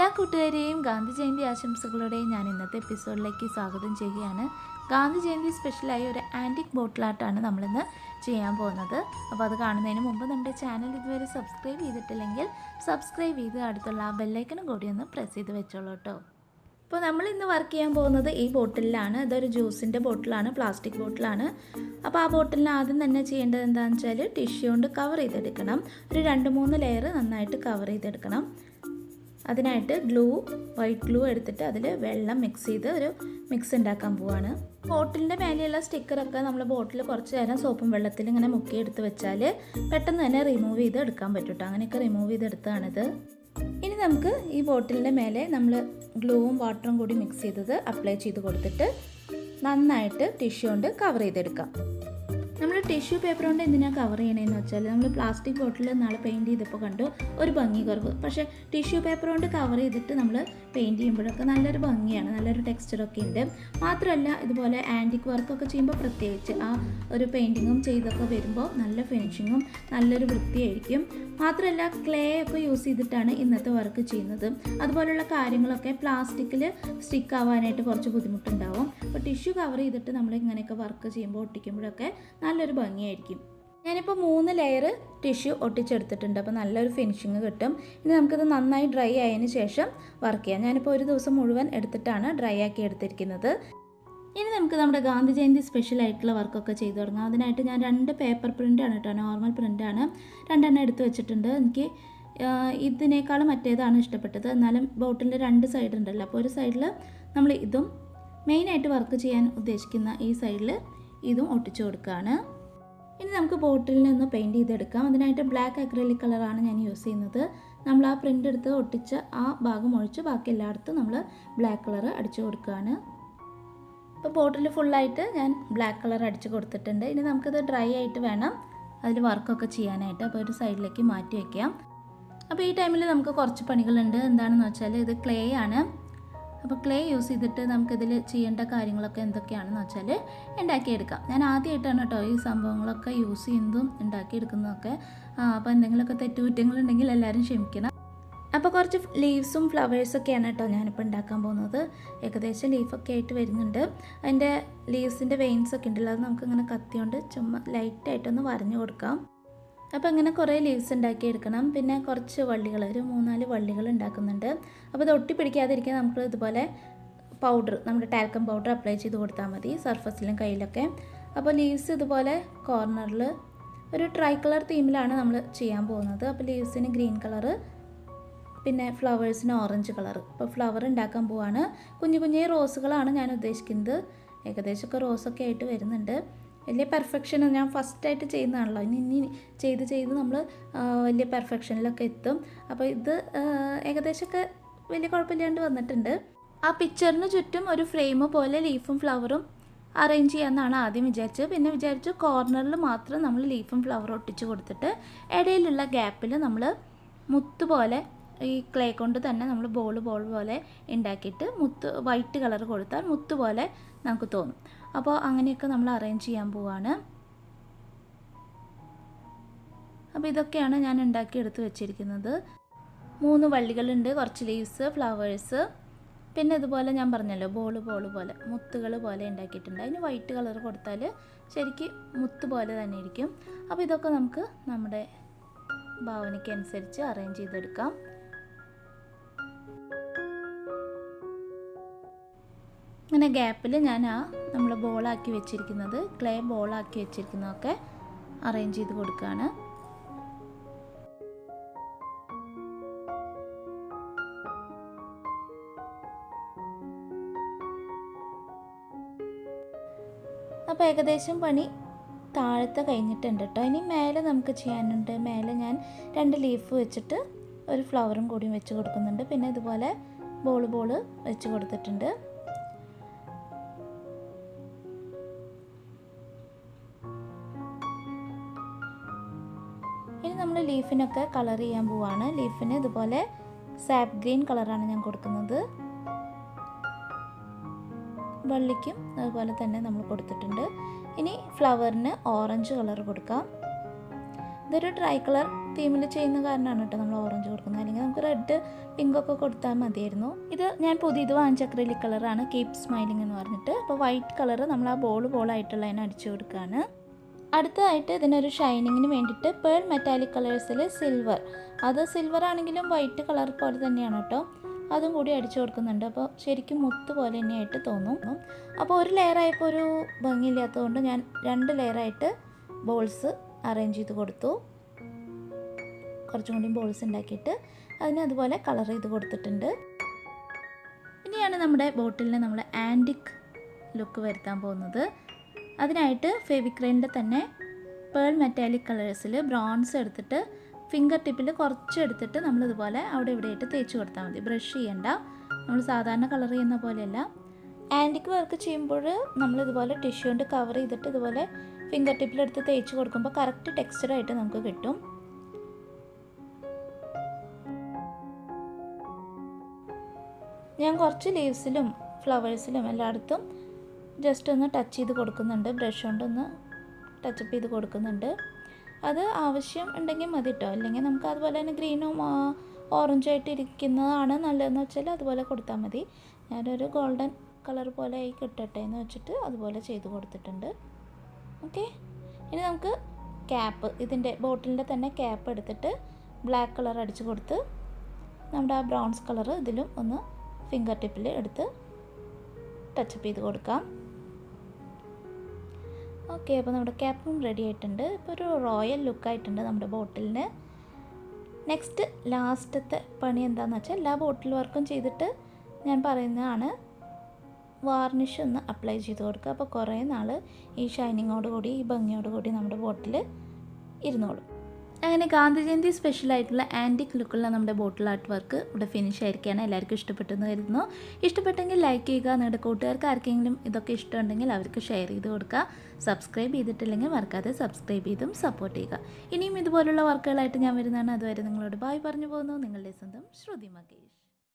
എല്ലാ കൂട്ടുകാരെയും ഗാന്ധി ജയന്തി ആശംസകളോടെ ഞാൻ ഇന്നത്തെ എപ്പിസോഡിലേക്ക് സ്വാഗതം ചെയ്യുകയാണ്. ഗാന്ധി ജയന്തി സ്പെഷ്യലായി ഒരു ആൻറ്റിക് ബോട്ടിൽ ആർട്ടാണ് നമ്മളിന്ന് ചെയ്യാൻ പോകുന്നത്. അപ്പോൾ അത് കാണുന്നതിന് മുമ്പ് നമ്മുടെ ചാനൽ ഇതുവരെ സബ്സ്ക്രൈബ് ചെയ്തിട്ടില്ലെങ്കിൽ സബ്സ്ക്രൈബ് ചെയ്ത് അടുത്തുള്ള ആ ബെല്ലൈക്കനും കൂടി ഒന്ന് പ്രസ് ചെയ്ത് വെച്ചോളൂ കേട്ടോ. അപ്പോൾ നമ്മൾ ഇന്ന് വർക്ക് ചെയ്യാൻ പോകുന്നത് ഈ ബോട്ടിലാണ്. ഇതൊരു ജ്യൂസിൻ്റെ ബോട്ടിലാണ്, പ്ലാസ്റ്റിക് ബോട്ടിലാണ്. അപ്പോൾ ആ ബോട്ടിലിന് ആദ്യം തന്നെ ചെയ്യേണ്ടത് എന്താണെന്ന് വെച്ചാൽ ടിഷ്യൂ കൊണ്ട് കവർ ചെയ്തെടുക്കണം. ഒരു 2-3 ലെയർ നന്നായിട്ട് കവർ ചെയ്തെടുക്കണം. അതിനായിട്ട് വൈറ്റ് ഗ്ലൂ എടുത്തിട്ട് അതിൽ വെള്ളം മിക്സ് ചെയ്ത് ഒരു മിക്സ് ഉണ്ടാക്കാൻ പോവാണ്. ബോട്ടിലിൻ്റെ മേലെയുള്ള സ്റ്റിക്കറൊക്കെ നമ്മൾ ബോട്ടിൽ കുറച്ച് നേരം സോപ്പും വെള്ളത്തിൽ ഇങ്ങനെ മുക്കിയെടുത്ത് വെച്ചാൽ പെട്ടെന്ന് തന്നെ റിമൂവ് ചെയ്ത് എടുക്കാൻ പറ്റും കേട്ടോ. അങ്ങനെയൊക്കെ റിമൂവ് ചെയ്തെടുത്താണിത്. ഇനി നമുക്ക് ഈ ബോട്ടിലിൻ്റെ മേലെ നമ്മൾ ഗ്ലൂവും വാട്ടറും കൂടി മിക്സ് ചെയ്തത് അപ്ലൈ ചെയ്ത് കൊടുത്തിട്ട് നന്നായിട്ട് ടിഷ്യൂ കൊണ്ട് കവർ ചെയ്തെടുക്കാം. നമ്മൾ ടിഷ്യൂ പേപ്പർ കൊണ്ട് എന്തിനാണ് കവർ ചെയ്യണമെന്ന് വെച്ചാൽ നമ്മൾ പ്ലാസ്റ്റിക് ബോട്ടിൽ നാളെ പെയിൻറ്റ് ചെയ്തപ്പോൾ കണ്ടു ഒരു ഭംഗി കുറവ്. പക്ഷേ ടിഷ്യൂ പേപ്പർ കൊണ്ട് കവർ ചെയ്തിട്ട് നമ്മൾ പെയിൻറ്റ് ചെയ്യുമ്പോഴൊക്കെ നല്ലൊരു ഭംഗിയാണ്, നല്ലൊരു ടെക്സ്ചറൊക്കെ ഉണ്ട്. മാത്രമല്ല ഇതുപോലെ ആൻറ്റിക് വർക്കൊക്കെ ചെയ്യുമ്പോൾ പ്രത്യേകിച്ച് ആ ഒരു പെയിൻറ്റിങ്ങും ചെയ്തൊക്കെ വരുമ്പോൾ നല്ല ഫിനിഷിങ്ങും നല്ലൊരു വൃത്തിയായിരിക്കും. മാത്രമല്ല ക്ലേ ഒക്കെ യൂസ് ചെയ്തിട്ടാണ് ഇന്നത്തെ വർക്ക് ചെയ്യുന്നത്. അതുപോലെയുള്ള കാര്യങ്ങളൊക്കെ പ്ലാസ്റ്റിക്കിൽ സ്റ്റിക്ക് ആവാനായിട്ട് കുറച്ച് ബുദ്ധിമുട്ടുണ്ടാവും. അപ്പോൾ ടിഷ്യൂ കവർ ചെയ്തിട്ട് നമ്മൾ ഇങ്ങനെയൊക്കെ വർക്ക് ചെയ്യുമ്പോൾ ഒട്ടിക്കുമ്പോഴൊക്കെ നല്ലൊരു ഭംഗിയായിരിക്കും. ഞാനിപ്പോൾ 3 ലെയർ ടിഷ്യൂ ഒട്ടിച്ചെടുത്തിട്ടുണ്ട്. അപ്പോൾ നല്ലൊരു ഫിനിഷിങ് കിട്ടും. ഇനി നമുക്കിത് നന്നായി ഡ്രൈ ആയതിന് ശേഷം വർക്ക് ചെയ്യാം. ഞാനിപ്പോൾ ഒരു ദിവസം മുഴുവൻ എടുത്തിട്ടാണ് ഡ്രൈ ആക്കി എടുത്തിരിക്കുന്നത്. ഇനി നമുക്ക് നമ്മുടെ ഗാന്ധി ജയന്തി സ്പെഷ്യൽ ആയിട്ടുള്ള വർക്കൊക്കെ ചെയ്തു തുടങ്ങാം. അതിനായിട്ട് ഞാൻ 2 പേപ്പർ പ്രിൻ്റാണ് കേട്ടോ, നോർമൽ പ്രിൻ്റാണ്. 2 എണ്ണം എടുത്ത് വെച്ചിട്ടുണ്ട്. എനിക്ക് ഇതിനേക്കാളും മറ്റേതാണ് ഇഷ്ടപ്പെട്ടത്. എന്നാലും ബോട്ടിലിൻ്റെ 2 സൈഡ് ഉണ്ടല്ലോ, അപ്പോൾ ഒരു സൈഡിൽ നമ്മൾ ഇതും മെയിനായിട്ട് വർക്ക് ചെയ്യാൻ ഉദ്ദേശിക്കുന്ന ഈ സൈഡിൽ ഇതും ഒട്ടിച്ചു കൊടുക്കുകയാണ്. ഇനി നമുക്ക് ബോട്ടിലിനെ ഒന്ന് പെയിൻറ്റ് ചെയ്തെടുക്കാം. അതിനായിട്ട് ബ്ലാക്ക് അക്രിലിക് കളറാണ് ഞാൻ യൂസ് ചെയ്യുന്നത്. നമ്മൾ ആ പ്രിൻ്റ് എടുത്ത് ഒട്ടിച്ച ആ ഭാഗം ഒഴിച്ച് ബാക്കി എല്ലായിടത്തും നമ്മൾ ബ്ലാക്ക് കളർ അടിച്ചു കൊടുക്കുകയാണ്. അപ്പോൾ ബോട്ടിൽ ഫുള്ളായിട്ട് ഞാൻ ബ്ലാക്ക് കളർ അടിച്ച് കൊടുത്തിട്ടുണ്ട്. ഇനി നമുക്കിത് ഡ്രൈ ആയിട്ട് വേണം അതിൽ വർക്കൊക്കെ ചെയ്യാനായിട്ട്. അപ്പോൾ ഒരു സൈഡിലേക്ക് മാറ്റി വയ്ക്കാം. അപ്പോൾ ഈ ടൈമിൽ നമുക്ക് കുറച്ച് പണികളുണ്ട്. എന്താണെന്ന് വെച്ചാൽ ഇത് ക്ലേ ആണ്. അപ്പോൾ ക്ലേ യൂസ് ചെയ്തിട്ട് നമുക്കിതിൽ ചെയ്യേണ്ട കാര്യങ്ങളൊക്കെ എന്തൊക്കെയാണെന്ന് വെച്ചാൽ ഉണ്ടാക്കിയെടുക്കാം. ഞാൻ ആദ്യമായിട്ടാണ് കേട്ടോ ഈ സംഭവങ്ങളൊക്കെ യൂസ് ചെയ്യുന്നതും ഉണ്ടാക്കിയെടുക്കുന്നതൊക്കെ. അപ്പോൾ എന്തെങ്കിലുമൊക്കെ തെറ്റുകുറ്റങ്ങളുണ്ടെങ്കിൽ എല്ലാവരും ക്ഷമിക്കണം. അപ്പോൾ കുറച്ച് ലീവ്സും ഫ്ലവേഴ്സൊക്കെയാണ് കേട്ടോ ഞാനിപ്പോൾ ഉണ്ടാക്കാൻ പോകുന്നത്. ഏകദേശം ലീഫൊക്കെ ആയിട്ട് വരുന്നുണ്ട്. അതിൻ്റെ ലീവ്സിൻ്റെ വെയിൻസൊക്കെ ഉണ്ടല്ലോ, അത് നമുക്കിങ്ങനെ കത്തിയോണ്ട് ചുമ്മാ ലൈറ്റായിട്ടൊന്ന് വരഞ്ഞു കൊടുക്കാം. അപ്പോൾ ഇങ്ങനെ കുറേ ലീവ്സ് ഉണ്ടാക്കിയെടുക്കണം. പിന്നെ കുറച്ച് വള്ളികൾ, ഒരു 3-4 വള്ളികൾ ഉണ്ടാക്കുന്നുണ്ട്. അപ്പോൾ ഇത് ഒട്ടി പിടിക്കാതിരിക്കാൻ നമുക്ക് ഇതുപോലെ പൗഡർ, നമ്മുടെ ടാൽക്കം പൗഡർ അപ്ലൈ ചെയ്ത് കൊടുത്താൽ മതി സർഫസിലും കയ്യിലൊക്കെ. അപ്പോൾ ലീവ്സ് ഇതുപോലെ കോർണറിൽ ഒരു ട്രൈ കളർ തീമിലാണ് നമ്മൾ ചെയ്യാൻ പോകുന്നത്. അപ്പോൾ ലീവ്സിന് ഗ്രീൻ കളറ്, പിന്നെ ഫ്ലവേഴ്സിന് ഓറഞ്ച് കളർ. അപ്പോൾ ഫ്ലവർ ഉണ്ടാക്കാൻ പോവാണ്. കുഞ്ഞു റോസുകളാണ് ഞാൻ ഉദ്ദേശിക്കുന്നത്. ഏകദേശമൊക്കെ റോസൊക്കെ ആയിട്ട് വരുന്നുണ്ട്. വലിയ പെർഫെക്ഷൻ ഞാൻ ഫസ്റ്റായിട്ട് ചെയ്യുന്നതാണല്ലോ. ഇനി ചെയ്ത് നമ്മൾ വലിയ പെർഫെക്ഷനിലൊക്കെ എത്തും. അപ്പോൾ ഇത് ഏകദേശമൊക്കെ വലിയ കുഴപ്പമില്ലാണ്ട് വന്നിട്ടുണ്ട്. ആ പിക്ചറിന് ചുറ്റും ഒരു ഫ്രെയിം പോലെ ലീഫും ഫ്ലവറും അറേഞ്ച് ചെയ്യാമെന്നാണ് ആദ്യം വിചാരിച്ചത്. പിന്നെ വിചാരിച്ചു കോർണറിൽ മാത്രം നമ്മൾ ലീഫും ഫ്ലവറും ഒട്ടിച്ച് കൊടുത്തിട്ട് ഇടയിലുള്ള ഗ്യാപ്പിൽ നമ്മൾ മുത്ത് പോലെ ഈ ക്ലേ കൊണ്ട് തന്നെ നമ്മൾ ബോൾ പോലെ ഉണ്ടാക്കിയിട്ട് വൈറ്റ് കളർ കൊടുത്താൽ മുത്ത് പോലെ നമുക്ക് തോന്നും. അപ്പോൾ അങ്ങനെയൊക്കെ നമ്മൾ അറേഞ്ച് ചെയ്യാൻ പോവാണ്. അപ്പോൾ ഇതൊക്കെയാണ് ഞാൻ ഉണ്ടാക്കിയെടുത്ത് വെച്ചിരിക്കുന്നത്. 3 വള്ളികളുണ്ട്, കുറച്ച് ലീവ്സ്, ഫ്ലവേഴ്സ്, പിന്നെ ഇതുപോലെ ഞാൻ പറഞ്ഞല്ലോ ബോൾ പോലെ മുത്തുകൾ പോലെ ഉണ്ടാക്കിയിട്ടുണ്ട്. അതിന് വൈറ്റ് കളർ കൊടുത്താൽ ശരിക്കും മുത്ത് പോലെ തന്നെ ഇരിക്കും. അപ്പോൾ ഇതൊക്കെ നമുക്ക് നമ്മുടെ ഭാവനയ്ക്കനുസരിച്ച് അറേഞ്ച് ചെയ്തെടുക്കാം. അങ്ങനെ ഗ്യാപ്പിൽ ഞാൻ നമ്മൾ ബോളാക്കി വെച്ചിരിക്കുന്നത്, ക്ലേ ബോളാക്കി വെച്ചിരിക്കുന്നതൊക്കെ അറേഞ്ച് ചെയ്ത് കൊടുക്കുകയാണ്. അപ്പോൾ ഏകദേശം പണി താഴത്തെ കഴിഞ്ഞിട്ടുണ്ട് കേട്ടോ. ഇനി മേലെ നമുക്ക് ചെയ്യാനുണ്ട്. മേലെ ഞാൻ 2 ലീഫ് വെച്ചിട്ട് ഒരു ഫ്ലവറും കൂടിയും വെച്ച് കൊടുക്കുന്നുണ്ട്. പിന്നെ ഇതുപോലെ ബോൾ വെച്ച് കൊടുത്തിട്ടുണ്ട്. ഇനി നമ്മൾ ലീഫിനൊക്കെ കളർ ചെയ്യാൻ പോവാണ്. ലീഫിന് ഇതുപോലെ സാപ്പ് ഗ്രീൻ കളറാണ് ഞാൻ കൊടുക്കുന്നത്. വള്ളിക്കും അതുപോലെ തന്നെ നമ്മൾ കൊടുത്തിട്ടുണ്ട്. ഇനി ഫ്ലവറിന് ഓറഞ്ച് കളർ കൊടുക്കാം. ഇതൊരു ഡ്രൈ കളർ തീമിൽ ചെയ്യുന്ന കാരണമാണ് കേട്ടോ നമ്മൾ ഓറഞ്ച് കൊടുക്കുന്നത്. അല്ലെങ്കിൽ നമുക്ക് റെഡ് പിങ്കൊക്കെ കൊടുത്താൽ മതിയായിരുന്നു. ഇത് ഞാൻ പുതിയത് വാങ്ങിച്ച അക്രിലിക് കളറാണ്, കീപ് സ്മൈലിംഗ് എന്ന് പറഞ്ഞിട്ട്. അപ്പോൾ വൈറ്റ് കളർ നമ്മൾ ആ ബോളായിട്ടുള്ളതിനെ അടിച്ചു കൊടുക്കുകയാണ്. അടുത്തതായിട്ട് ഇതിനൊരു ഷൈനിങ്ങിന് വേണ്ടിയിട്ട് പേൾ മെറ്റാലിക് കളേഴ്സിൽ സിൽവർ ആണെങ്കിലും വൈറ്റ് കളർ പോലെ തന്നെയാണ് കേട്ടോ, അതും കൂടി അടിച്ചു കൊടുക്കുന്നുണ്ട്. അപ്പോൾ ശരിക്കും മുത്ത് പോലെ തന്നെയായിട്ട് തോന്നും. അപ്പോൾ ഒരു ലെയറായപ്പോൾ ഒരു ഭംഗിയില്ലാത്തതുകൊണ്ട് ഞാൻ 2 ലെയറായിട്ട് ബോൾസ് അറേഞ്ച് ചെയ്ത് കൊടുത്തു. കുറച്ചും കൂടി ബോൾസ് ഉണ്ടാക്കിയിട്ട് അതിന് അതുപോലെ കളർ ചെയ്ത് കൊടുത്തിട്ടുണ്ട്. ഇനിയാണ് നമ്മുടെ ബോട്ടിലിന് നമ്മൾ ആൻറ്റിക് ലുക്ക് വരുത്താൻ പോകുന്നത്. അതിനായിട്ട് ഫെവിക്രൈലിൻ്റെ തന്നെ പേൾ മെറ്റാലിക് കളേഴ്സിൽ ബ്രോൺസ് എടുത്തിട്ട് ഫിംഗർ ടിപ്പിൽ കുറച്ച് എടുത്തിട്ട് നമ്മളിതുപോലെ അവിടെ ഇവിടെയായിട്ട് തേച്ച് കൊടുത്താൽ മതി. ബ്രഷ് ചെയ്യണ്ട, നമ്മൾ സാധാരണ കളർ ചെയ്യുന്ന പോലെയല്ല. ആൻറ്റിക് വർക്ക് ചെയ്യുമ്പോൾ നമ്മളിതുപോലെ ടിഷ്യൂ കൊണ്ട് കവർ ചെയ്തിട്ട് ഇതുപോലെ ഫിംഗർ ടിപ്പിലെടുത്ത് തേച്ച് കൊടുക്കുമ്പോൾ കറക്റ്റ് ടെക്സ്ചറായിട്ട് നമുക്ക് കിട്ടും. ഞാൻ കുറച്ച് ലീവ്സിലും ഫ്ലവേഴ്സിലും എല്ലായിടത്തും ജസ്റ്റ് ഒന്ന് ടച്ച് ചെയ്ത് കൊടുക്കുന്നുണ്ട്, ബ്രഷ് കൊണ്ടൊന്ന് ടച്ചപ്പ് ചെയ്ത് കൊടുക്കുന്നുണ്ട്. അത് ആവശ്യം ഉണ്ടെങ്കിൽ മതി കേട്ടോ, അല്ലെങ്കിൽ നമുക്ക് അതുപോലെ തന്നെ ഗ്രീനും ഓറഞ്ചായിട്ട് ഇരിക്കുന്നതാണ് നല്ലതെന്ന് വെച്ചാൽ അതുപോലെ കൊടുത്താൽ മതി. ഞാനൊരു ഗോൾഡൻ കളർ പോലെ ആയി കിട്ടട്ടെ എന്ന് വെച്ചിട്ട് അതുപോലെ ചെയ്ത് കൊടുത്തിട്ടുണ്ട്. ഓക്കെ, ഇനി നമുക്ക് ക്യാപ്പ്, ഇതിൻ്റെ ബോട്ടിലിൻ്റെ തന്നെ ക്യാപ്പ് എടുത്തിട്ട് ബ്ലാക്ക് കളർ അടിച്ച് കൊടുത്ത് നമ്മുടെ ആ ബ്രൗൺസ് കളർ ഇതിലും ഒന്ന് ഫിംഗർ ടിപ്പിൽ എടുത്ത് ടച്ചപ്പ് ചെയ്ത് കൊടുക്കാം. ഓക്കെ, അപ്പോൾ നമ്മുടെ ക്യാപ്പും റെഡി ആയിട്ടുണ്ട്. ഇപ്പോൾ ഒരു റോയൽ ലുക്കായിട്ടുണ്ട് നമ്മുടെ ബോട്ടിലിന്. നെക്സ്റ്റ് ലാസ്റ്റത്തെ പണി എന്താണെന്ന് വെച്ചാൽ എല്ലാ ബോട്ടിൽ വർക്കും ചെയ്തിട്ട് ഞാൻ പറയുന്നതാണ്, വാർണിഷ് ഒന്ന് അപ്ലൈ ചെയ്ത് കൊടുക്കുക. അപ്പോൾ കുറേ നാൾ ഈ ഷൈനിങ്ങോടുകൂടി ഈ ഭംഗിയോടുകൂടി നമ്മുടെ ബോട്ടിൽ ഇരുന്നോളും. അങ്ങനെ ഗാന്ധി ജയന്തി സ്പെഷ്യലായിട്ടുള്ള ആൻറ്റിക് ലുക്കുള്ള നമ്മുടെ ബോട്ടിൽ ആർട്ട് വർക്ക് ഇവിടെ ഫിനിഷ് ആയിരിക്കുകയാണ്. എല്ലാവർക്കും ഇഷ്ടപ്പെട്ടെന്ന് കരുതുന്നു. ഇഷ്ടപ്പെട്ടെങ്കിൽ ലൈക്ക് ചെയ്യുക. നിങ്ങളുടെ കൂട്ടുകാർക്ക് ആർക്കെങ്കിലും ഇതൊക്കെ ഇഷ്ടമുണ്ടെങ്കിൽ അവർക്ക് ഷെയർ ചെയ്ത് കൊടുക്കുക. സബ്സ്ക്രൈബ് ചെയ്തിട്ടില്ലെങ്കിൽ മറക്കാതെ സബ്സ്ക്രൈബ് ചെയ്തും സപ്പോർട്ട് ചെയ്യുക. ഇനിയും ഇതുപോലുള്ള വർക്കുകളായിട്ട് ഞാൻ വരുന്നതാണ്. അതുവരെ നിങ്ങളോട് ബൈ പറഞ്ഞു പോകുന്നു. നിങ്ങളുടെ സ്വന്തം ശ്രുതി മകേഷ്.